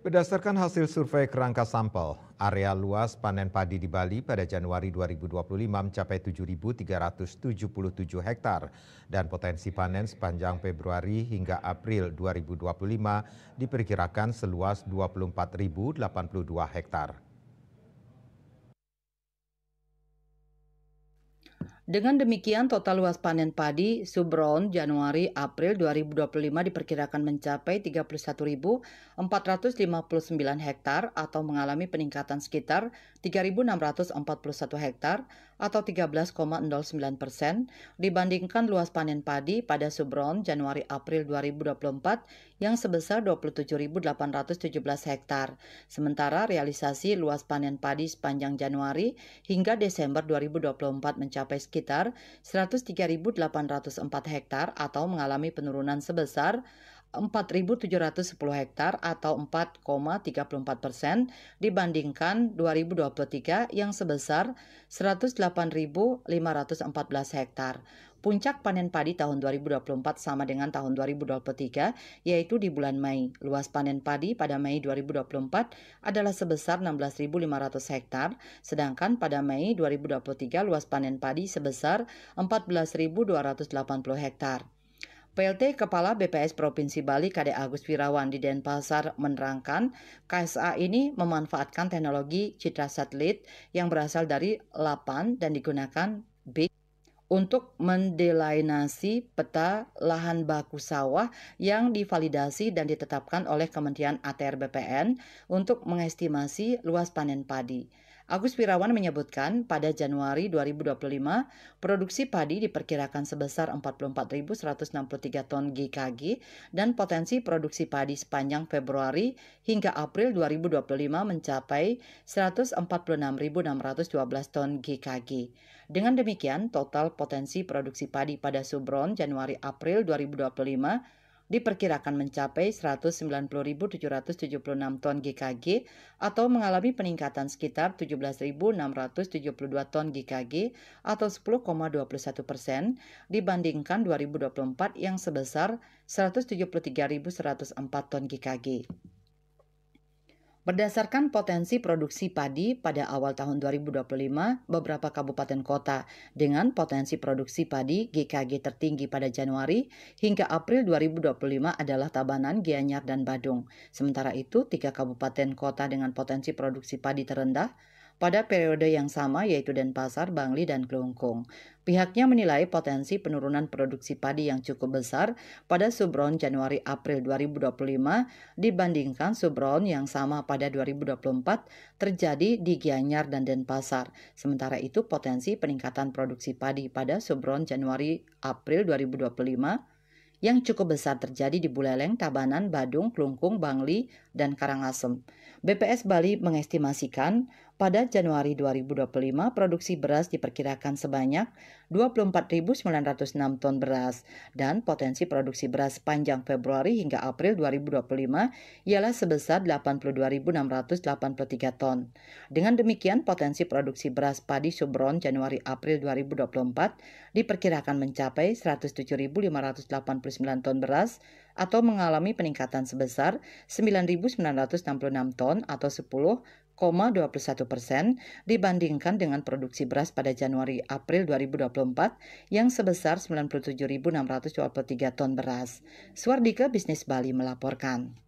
Berdasarkan hasil survei kerangka sampel, area luas panen padi di Bali pada Januari 2025 mencapai 7.377 hektar dan potensi panen sepanjang Februari hingga April 2025 diperkirakan seluas 24.082 hektar. Dengan demikian, total luas panen padi Subron Januari-April 2025 diperkirakan mencapai 31.459 hektar atau mengalami peningkatan sekitar 3.641 hektar atau 13,09% dibandingkan luas panen padi pada Subron Januari-April 2024 yang sebesar 27.817 hektar. Sementara realisasi luas panen padi sepanjang Januari hingga Desember 2024 mencapai sekitar 103.804 hektar atau mengalami penurunan sebesar 4.710 hektar atau 4,34% dibandingkan 2023 yang sebesar 108.514 hektar. Puncak panen padi tahun 2024 sama dengan tahun 2023 yaitu di bulan Mei. Luas panen padi pada Mei 2024 adalah sebesar 16.500 hektar, sedangkan pada Mei 2023 luas panen padi sebesar 14.280 hektar. PLT Kepala BPS Provinsi Bali Kade Agus Wirawan di Denpasar menerangkan KSA ini memanfaatkan teknologi citra satelit yang berasal dari LAPAN dan digunakan BIG untuk mendelainasi peta lahan baku sawah yang divalidasi dan ditetapkan oleh Kementerian ATR BPN untuk mengestimasi luas panen padi. Agus Wirawan menyebutkan pada Januari 2025, produksi padi diperkirakan sebesar 44.163 ton GKG dan potensi produksi padi sepanjang Februari hingga April 2025 mencapai 146.612 ton GKG. Dengan demikian, total potensi produksi padi pada Subron Januari-April 2025 diperkirakan mencapai 190.776 ton GKG atau mengalami peningkatan sekitar 17.672 ton GKG atau 10,21% dibandingkan 2024 yang sebesar 173.104 ton GKG. Berdasarkan potensi produksi padi pada awal tahun 2025, beberapa kabupaten kota dengan potensi produksi padi GKG tertinggi pada Januari hingga April 2025 adalah Tabanan, Gianyar, dan Badung. Sementara itu, 3 kabupaten kota dengan potensi produksi padi terendah pada periode yang sama yaitu Denpasar, Bangli, dan Kelungkung. Pihaknya menilai potensi penurunan produksi padi yang cukup besar pada Subron Januari-April 2025 dibandingkan Subron yang sama pada 2024 terjadi di Gianyar dan Denpasar. Sementara itu potensi peningkatan produksi padi pada Subron Januari-April 2025 yang cukup besar terjadi di Buleleng, Tabanan, Badung, Kelungkung, Bangli, dan Karangasem. BPS Bali mengestimasikan pada Januari 2025 produksi beras diperkirakan sebanyak 24.906 ton beras dan potensi produksi beras sepanjang Februari hingga April 2025 ialah sebesar 82.683 ton. Dengan demikian potensi produksi beras padi Subron Januari-April 2024 diperkirakan mencapai 107.589 ton beras atau mengalami peningkatan sebesar 9.966 ton atau 10,21% dibandingkan dengan produksi beras pada Januari-April 2024 yang sebesar 97.623 ton beras. Suardike Bisnis Bali melaporkan.